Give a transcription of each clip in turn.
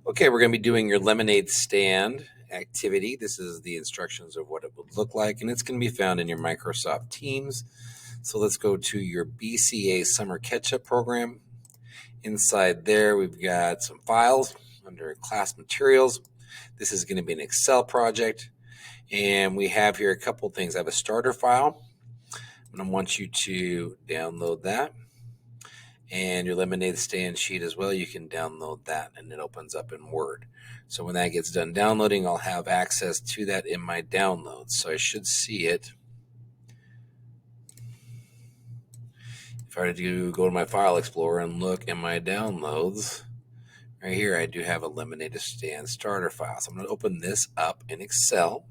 Okay, we're going to be doing your lemonade stand activity. This is the instructions of what it would look like, and it's going to be found in your Microsoft Teams. So let's go to your BCA Summer Catch-up program. Inside there, we've got some files under class materials. This is going to be an Excel project, and we have here a couple things. I have a starter file, and I want you to download that. And your lemonade stand sheet as well, you can download that and it opens up in Word. So when that gets done downloading, I'll have access to that in my downloads. So I should see it. If I were to go to my file explorer and look in my downloads, right here I do have a lemonade stand starter file. So I'm going to open this up in Excel.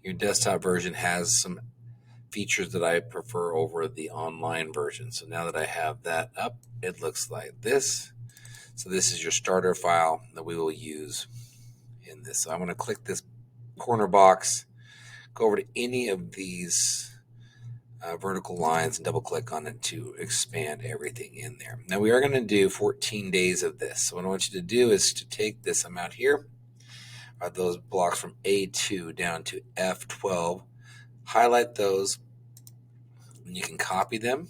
Your desktop version has some features that I prefer over the online version. So now that I have that up, it looks like this. So this is your starter file that we will use in this. So I'm going to click this corner box, go over to any of these vertical lines and double click on it to expand everything in there. Now we are going to do 14 days of this. So what I want you to do is to take this amount here, those blocks from A2 down to F12, highlight those, and you can copy them,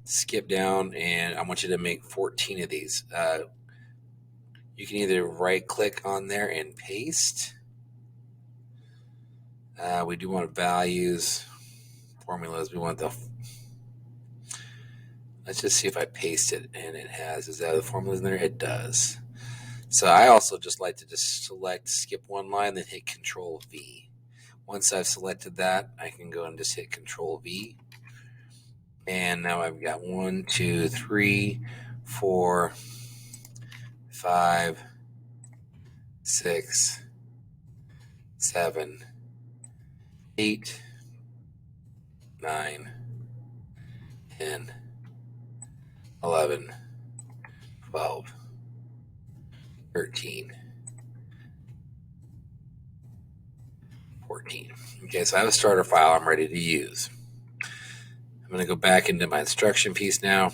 skip down, and I want you to make 14 of these. You can either right click on there and paste. We do want values, formulas. We want let's just see if I paste it and it has, is that the formulas in there? It does. So I also just like to just select, skip one line, then hit Control V. Once I've selected that, I can go and just hit Control V. And now I've got 1, 2, 3, 4, 5, 6, 7, 8, 9, 10, 11, 12, 13, 14. Okay, so I have a starter file I'm ready to use. I'm going to go back into my instruction piece now.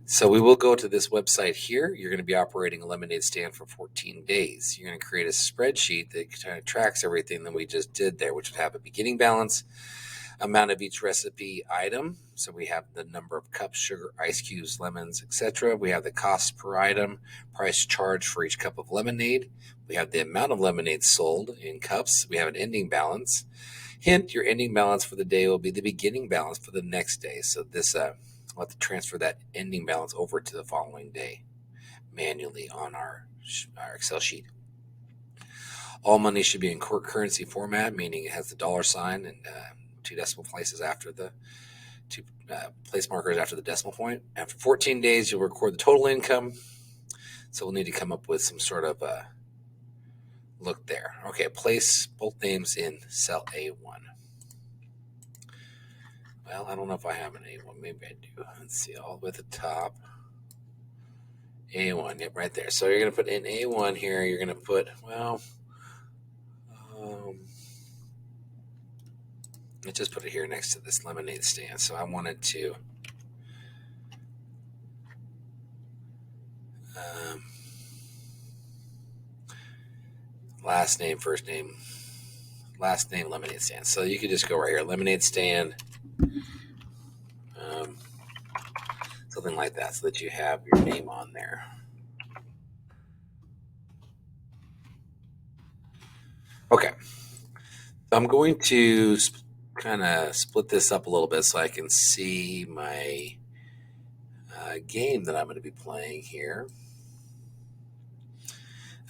So we will go to this website here. You're going to be operating a lemonade stand for 14 days. You're going to create a spreadsheet that kind of tracks everything that we just did there, which would have a beginning balance, amount of each recipe item. So we have the number of cups, sugar, ice cubes, lemons, etc. We have the cost per item, price charged for each cup of lemonade. We have the amount of lemonade sold in cups. We have an ending balance. Hint, your ending balance for the day will be the beginning balance for the next day. So this we'll have to transfer that ending balance over to the following day manually on our Excel sheet. All money should be in currency format, meaning it has the dollar sign and 2 decimal places after the 2 place markers after the decimal point. After 14 days, you'll record the total income. So we'll need to come up with some sort of look there. Okay, place both names in cell A1. Well, I don't know if I have an A1. Maybe I do. Let's see, all the way at the top. A1, yep, right there. So you're going to put in A1 here. You're going to put, well, let's just put it here next to this lemonade stand. So I wanted to last name, first name, last name, lemonade stand. So you could just go right here, lemonade stand, something like that, so that you have your name on there. Okay, so I'm going to kind of split this up a little bit so I can see my game that I'm going to be playing here.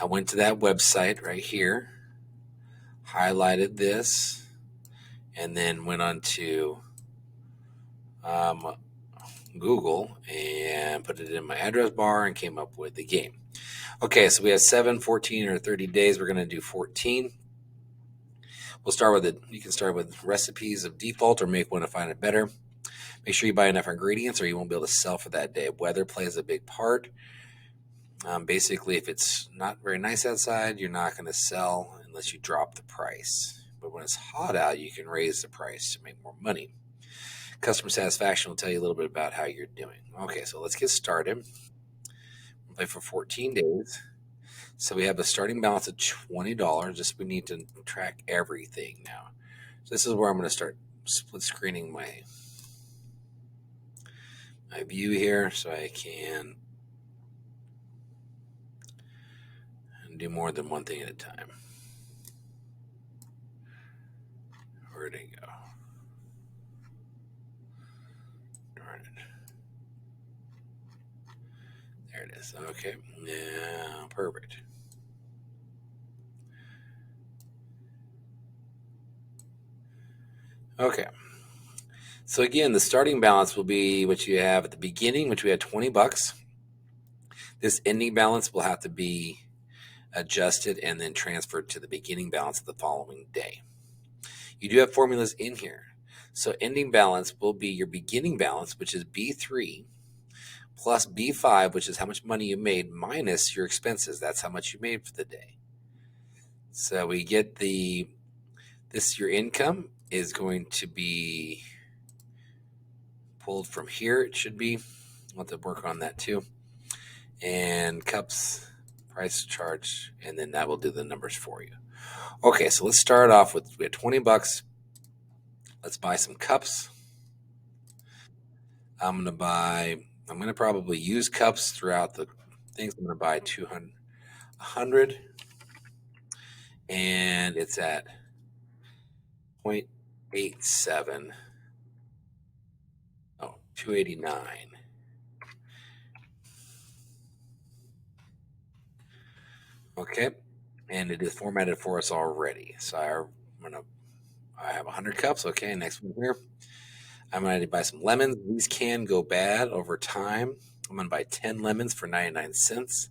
I went to that website right here, highlighted this, and then went on to Google and put it in my address bar and came up with the game. Okay, so we have 7, 14, or 30 days. We're going to do 14. We'll start with it. You can start with recipes of default or make one to find it better. Make sure you buy enough ingredients or you won't be able to sell for that day. Weather plays a big part. Basically, if it's not very nice outside, you're not going to sell unless you drop the price. But when it's hot out, you can raise the price to make more money. Customer satisfaction will tell you a little bit about how you're doing. Okay, so let's get started. We'll play for 14 days. So we have a starting balance of $20. Just we need to track everything now. So this is where I'm going to start split screening my view here so I can do more than one thing at a time. Where'd it go? Darn it. There it is. Okay. Yeah, perfect. Okay. So again, the starting balance will be what you have at the beginning, which we had $20. This ending balance will have to be adjusted and then transferred to the beginning balance of the following day. You do have formulas in here. So ending balance will be your beginning balance, which is B3, plus B5, which is how much money you made, minus your expenses. That's how much you made for the day. So we get your income is going to be pulled from here. It should be. I'll have to work on that too. And cups, price, charge, and then that will do the numbers for you. Okay, so let's start off with, we have $20. Let's buy some cups. I'm going to probably use cups throughout the things. I'm going to buy 100, and it's at 0.87. Oh, 289. Okay, and it is formatted for us already. So I have 100 cups. Okay, next one here. I'm going to buy some lemons. These can go bad over time. I'm going to buy 10 lemons for 99 cents.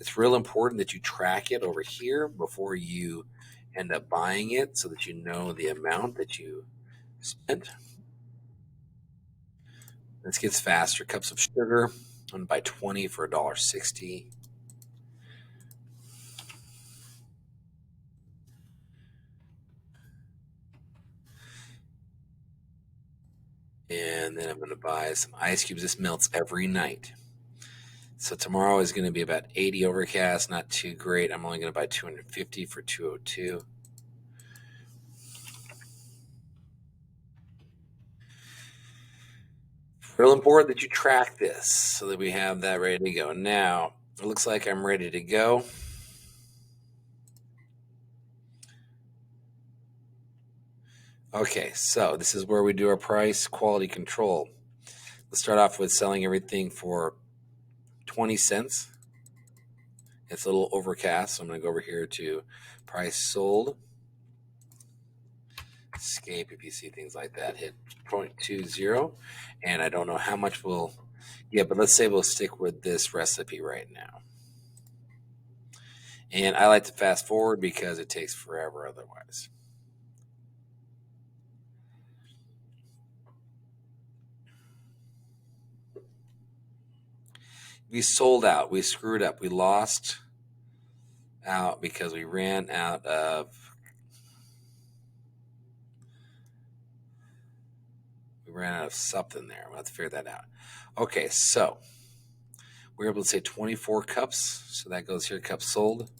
It's real important that you track it over here before you end up buying it so that you know the amount that you spent. This gets faster. Cups of sugar. I'm going to buy 20 for $1.60. And then I'm going to buy some ice cubes. This melts every night. So tomorrow is going to be about 80 overcast, not too great. I'm only going to buy 250 for $2.02. Real important that you track this so that we have that ready to go. Now, it looks like I'm ready to go. Okay, so this is where we do our price quality control. Let's start off with selling everything for 20 cents. It's a little overcast, so I'm going to go over here to price sold. Escape if you see things like that. Hit 0.20, and I don't know how much we'll, but let's say we'll stick with this recipe right now. And I like to fast forward because it takes forever otherwise. We sold out. We screwed up. We lost out because we ran out of something there. We'll have to figure that out. Okay, so we're able to say 24 cups. So that goes here, cups sold.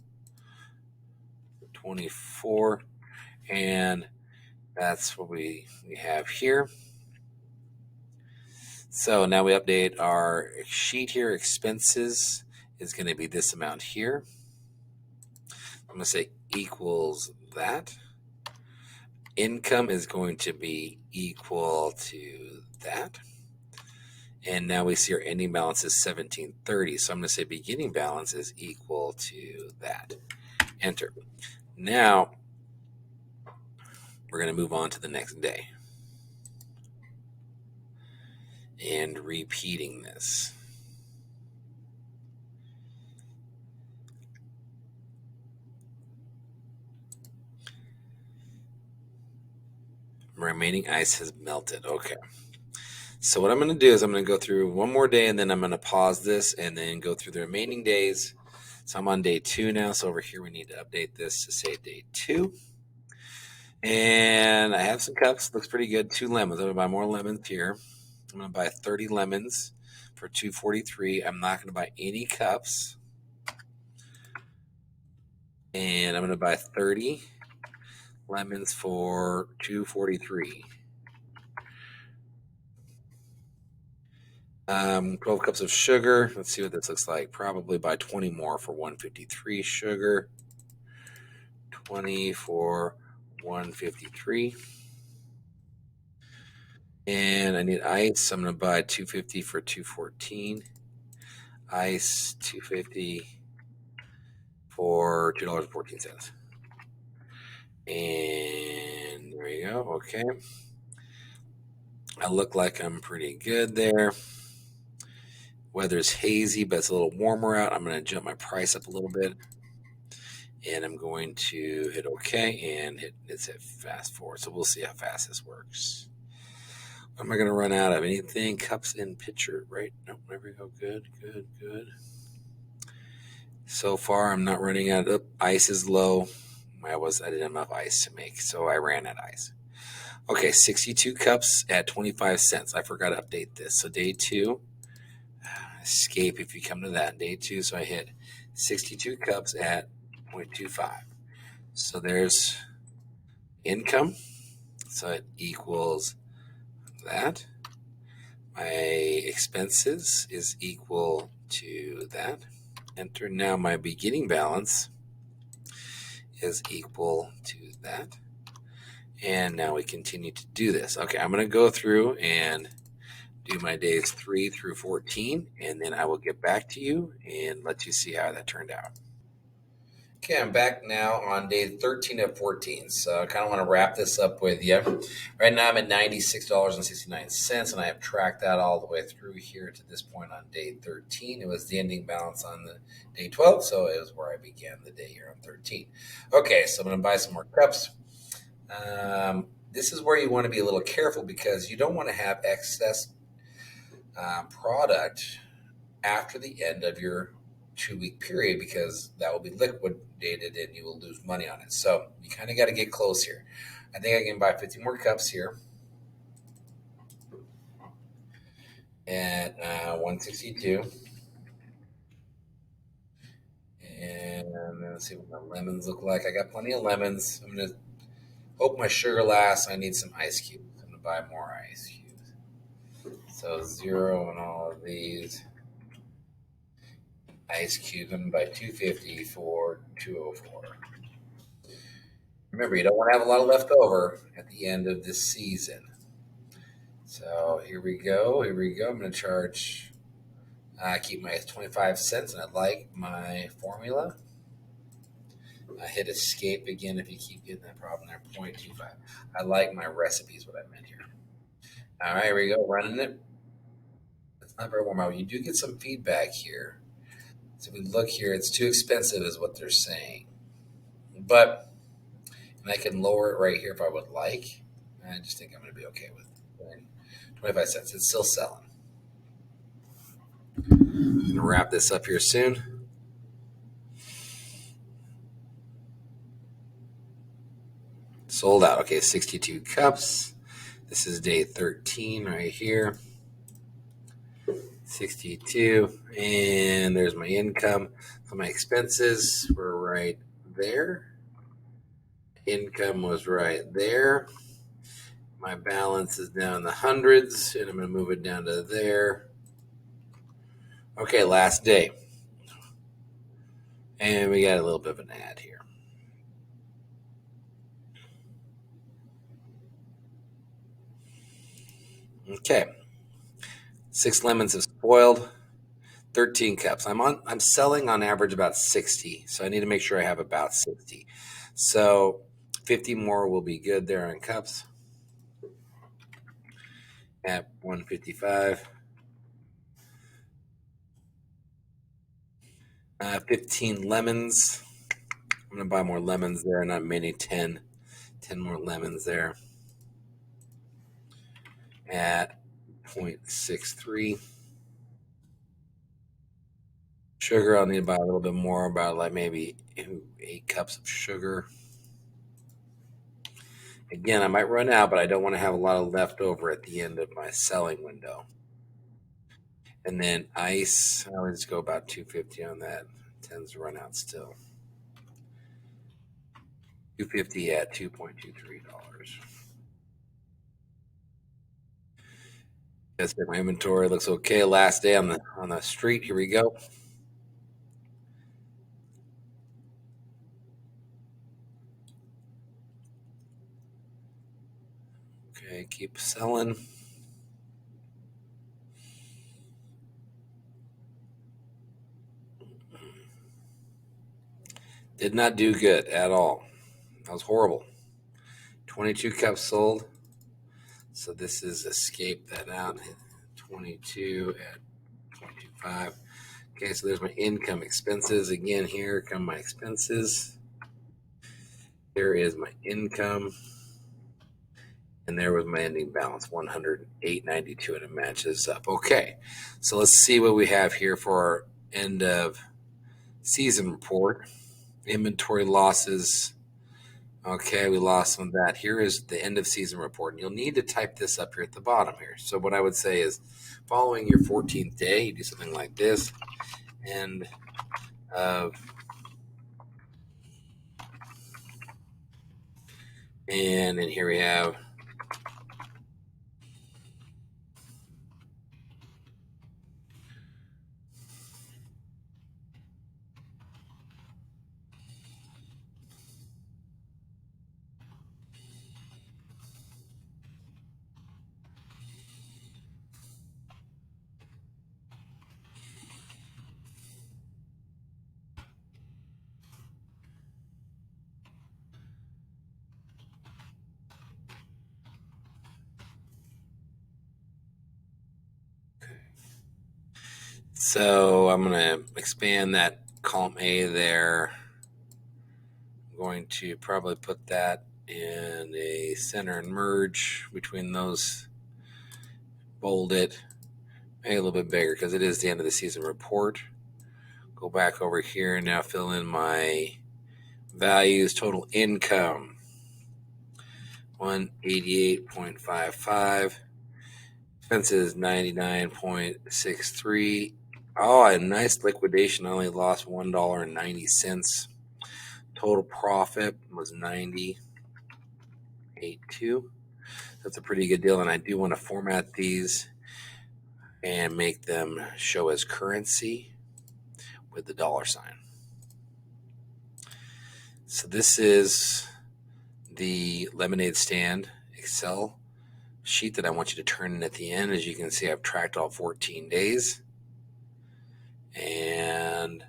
24. And that's what we have here. So now we update our sheet here. Expenses is going to be this amount here. I'm going to say equals that. Income is going to be equal to that. And now we see our ending balance is 1730. So I'm going to say beginning balance is equal to that. Enter. Now we're going to move on to the next day. And repeating this. Remaining ice has melted. Okay. So what I'm going to do is I'm going to go through one more day, and then I'm going to pause this and then go through the remaining days. So I'm on day 2 now. So over here we need to update this to say day 2. And I have some cups. Looks pretty good. 2 lemons. I'm gonna buy more lemons here. I'm gonna buy 30 lemons for $2.43. I'm not gonna buy any cups. And I'm gonna buy 30 lemons for $2.43. 12 cups of sugar. Let's see what this looks like. Probably buy 20 more for $1.53 sugar. 20 for $1.53. And I need ice. I'm going to buy 250 for $2.14. Ice, 250 for $2.14. And there you go. Okay. I look like I'm pretty good there. Weather's hazy, but it's a little warmer out. I'm going to jump my price up a little bit. And I'm going to hit OK and hit fast forward. So we'll see how fast this works. Am I going to run out of anything? Cups in pitcher, right? No, there we go. Good, good, good. So far, I'm not running out of ice is low. I didn't have enough ice to make, so I ran out of ice. Okay, 62 cups at 25 cents. I forgot to update this. So day 2, escape if you come to that. Day 2, so I hit 62 cups at 0.25. So there's income. So it equals that. My expenses is equal to that. Enter now my beginning balance is equal to that. And now we continue to do this. Okay, I'm going to go through and do my days 3 through 14, and then I will get back to you and let you see how that turned out. Okay, I'm back now on day 13 of 14. So I kind of want to wrap this up with you. Right now I'm at $96.69, and I have tracked that all the way through here to this point on day 13. It was the ending balance on the day 12, so it was where I began the day here on 13. Okay, so I'm going to buy some more cups. This is where you want to be a little careful because you don't want to have excess product after the end of your 2-week period because that will be liquidated and you will lose money on it. So you kind of got to get close here. I think I can buy 50 more cups here at 162. And let's see what my lemons look like. I got plenty of lemons. I'm going to hope my sugar lasts. I need some ice cubes. I'm going to buy more ice cubes. So 0 on all of these. Ice cube them by 250 for 204. Remember, you don't want to have a lot of left over at the end of this season. So here we go. Here we go. I'm going to charge, keep my 25 cents, and I like my formula. I hit escape again if you keep getting that problem there, 0.25. I like my recipes, what I meant here. All right, here we go, running it. It's not very warm out. You do get some feedback here. So if we look here, it's too expensive is what they're saying. But, and I can lower it right here if I would like. I just think I'm going to be okay with it. 25 cents. It's still selling. I'm going to wrap this up here soon. Sold out. Okay, 62 cups. This is day 13 right here. 62. And there's my income. So my expenses were right there. Income was right there. My balance is now in the hundreds, and I'm going to move it down to there. Okay, last day. And we got a little bit of an ad here. Okay. 6 lemons have spoiled. 13 cups. I'm selling on average about 60. So I need to make sure I have about 60. So 50 more will be good there on cups. At 155. 15 lemons. I'm going to buy more lemons there, not many, 10 more lemons there. At 0.63. Sugar, I'll need to buy a little bit more, about like maybe 8 cups of sugar. Again, I might run out, but I don't want to have a lot of leftover at the end of my selling window. And then ice, I always go about 250 on that. Tends to run out still. 250 at $2.23. That's my inventory. Looks okay. Last day on the street. Here we go. Okay, keep selling. Did not do good at all. That was horrible. 22 cups sold. So this is escape that out. 22 at 22.5. Okay, so there's my income expenses. Again, here come my expenses. Here is my income. And there was my ending balance, 108.92, and it matches up. Okay, so let's see what we have here for our end of season report. Inventory losses. Okay, we lost some of that. Here is the end of season report. And you'll need to type this up here at the bottom here. So what I would say is following your 14th day, you do something like this. End of, and then here we have so I'm going to expand that column A there. I'm going to probably put that in a center and merge between those. Bold it. Make it a little bit bigger because it is the end of the season report. Go back over here and now fill in my values. Total income 188.55. Expenses 99.63. Oh, a nice liquidation. I only lost $1.90. Total profit was 90.82. That's a pretty good deal, and I do want to format these and make them show as currency with the dollar sign. So this is the lemonade stand Excel sheet that I want you to turn in at the end. As you can see, I've tracked all 14 days and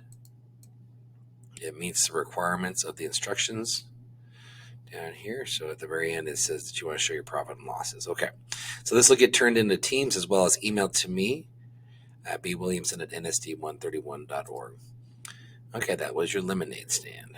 it meets the requirements of the instructions down here. So at the very end, it says that you want to show your profit and losses. Okay, so this will get turned into Teams as well as emailed to me at bwilliamson@nsd131.org. Okay, that was your lemonade stand.